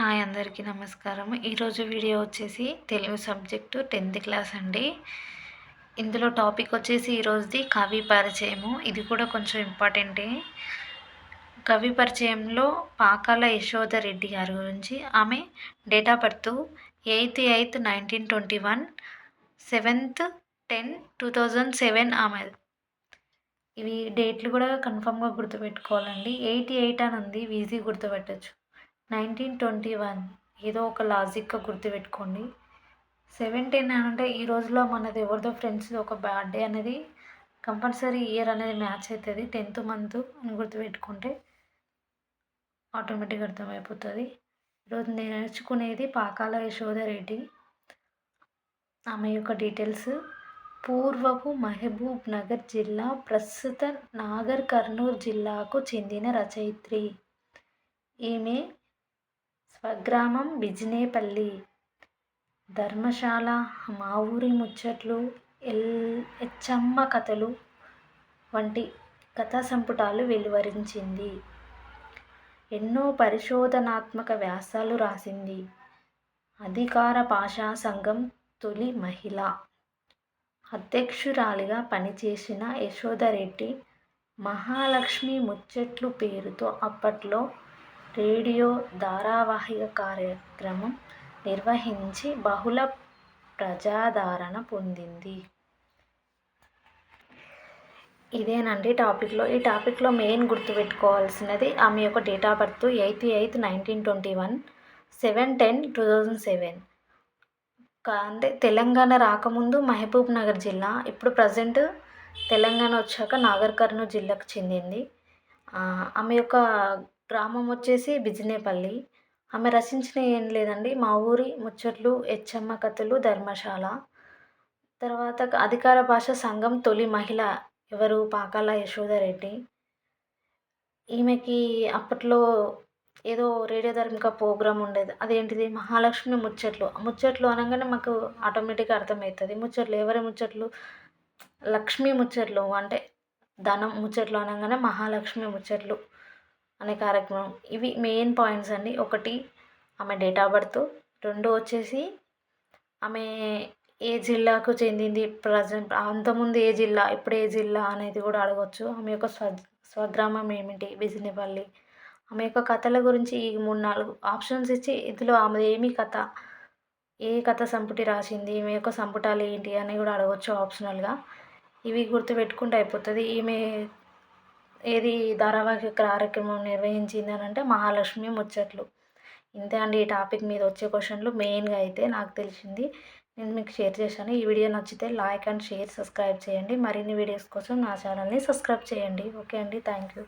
Hi అందరికీ నమస్కారం. ఈరోజు వీడియో వచ్చేసి తెలుగు సబ్జెక్టు 10th క్లాస్ అండి. ఇందులో టాపిక్ వచ్చేసి ఈరోజుది కవి పరిచయము. ఇది కూడా కొంచెం ఇంపార్టెంటే. కవి పరిచయంలో పాకాల యశోదరెడ్డి గారి గురించి. ఆమె డేట్ ఆఫ్ బర్త్ 8/8/1921, 7/10/2007 ఆమెది. ఇవి డేట్లు కూడా కన్ఫామ్గా గుర్తుపెట్టుకోవాలండి. 88 అని ఉంది, ఈజీ గుర్తుపెట్టచ్చు. 1921 ఏదో ఒక లాజిక్గా గుర్తుపెట్టుకోండి. 7/10 అని అంటే ఈ రోజులో మనది ఎవరిదో ఫ్రెండ్స్ ఒక బర్త్డే అనేది కంపల్సరీ ఇయర్ అనేది మ్యాచ్ అవుతుంది. 10th మంత్ అని గుర్తుపెట్టుకుంటే ఆటోమేటిక్గా అర్థమైపోతుంది. ఈరోజు నేర్చుకునేది పాకాల యశోదరెడ్డి. ఆమె యొక్క డీటెయిల్స్: పూర్వపు మహబూబ్ నగర్ జిల్లా, ప్రస్తుత నాగర్ కర్నూల్ జిల్లాకు చెందిన రచయిత్రి. ఈమె స్వగ్రామం బిజినేపల్లి. ధర్మశాల, మా ఊరి ముచ్చట్లు, ఎచ్చమ్మ కథలు వంటి కథా సంపుటాలు వెలువరించింది. ఎన్నో పరిశోధనాత్మక వ్యాసాలు రాసింది. అధికార భాషా సంఘం తొలి మహిళ. అధ్యక్షురాలిగా పనిచేసిన యశోదరెడ్డి మహాలక్ష్మి ముచ్చట్లు పేరుతో అప్పట్లో రేడియో ధారావాహిక కార్యక్రమం నిర్వహించి బహుళ ప్రజాదరణ పొందింది. ఇదేనండి టాపిక్లో. ఈ టాపిక్లో మెయిన్ గుర్తుపెట్టుకోవాల్సినది ఆమె యొక్క డేట్ ఆఫ్ బర్త్ 8/8/1921, 7/10/2007. అంటే తెలంగాణ రాకముందు మహబూబ్ నగర్ జిల్లా, ఇప్పుడు ప్రజెంట్ తెలంగాణ వచ్చాక నాగర్ కర్నూల్ జిల్లాకు చెందింది. ఆమె యొక్క గ్రామం వచ్చేసి బిజినేపల్లి. ఆమె రచించిన ఏం లేదండి, మా ఊరి ముచ్చట్లు, ఎచ్చమ్మ కథలు, ధర్మశాల. తర్వాత అధికార భాష సంఘం తొలి మహిళ ఎవరు? పాకాల యశోదరెడ్డి. ఈమెకి అప్పట్లో ఏదో రేడియో ధార్మిక ప్రోగ్రాం ఉండేది. అదేంటిది? మహాలక్ష్మి ముచ్చట్లు. ముచ్చట్లు అనగానే మాకు ఆటోమేటిక్గా అర్థమవుతుంది. ముచ్చట్లు ఎవరి ముచ్చట్లు? లక్ష్మీ ముచ్చట్లు, అంటే ధనం ముచ్చట్లు అనగానే మహాలక్ష్మి ముచ్చట్లు అనే కార్యక్రమం. ఇవి మెయిన్ పాయింట్స్ అండి. ఒకటి, ఆమె డేట్ ఆఫ్ బర్త్. రెండు వచ్చేసి ఆమె ఏ జిల్లాకు చెందింది, ప్రజెంట్ అంతకుముందు ఏ జిల్లా, ఇప్పుడు ఏ జిల్లా అనేది కూడా అడగవచ్చు. ఆమె యొక్క స్వగ్రామం ఏమిటి? బిజినేపల్లి. ఆమె యొక్క కథల గురించి ఈ 3-4 ఆప్షన్స్ ఇచ్చి ఇందులో ఆమె ఏమి కథ, ఏ కథ సంపుటి రాసింది, ఈమె యొక్క సంపుటాలు ఏంటి అని కూడా అడగవచ్చు ఆప్షనల్గా. ఇవి గుర్తుపెట్టుకుంటే అయిపోతుంది. ఈమె ఏది ధారావాహిక కార్యక్రమం నిర్వహించింది అని అంటే మహాలక్ష్మి ముచ్చట్లు. ఇంతే అండి ఈ టాపిక్ మీద వచ్చే క్వశ్చన్లు. మెయిన్గా అయితే నాకు తెలిసింది నేను మీకు షేర్ చేశాను. ఈ వీడియో నచ్చితే లైక్ అండ్ షేర్, సబ్స్క్రైబ్ చేయండి. మరిన్ని వీడియోస్ కోసం నా ఛానల్ని సబ్స్క్రైబ్ చేయండి. ఓకే అండి, థ్యాంక్ యూ.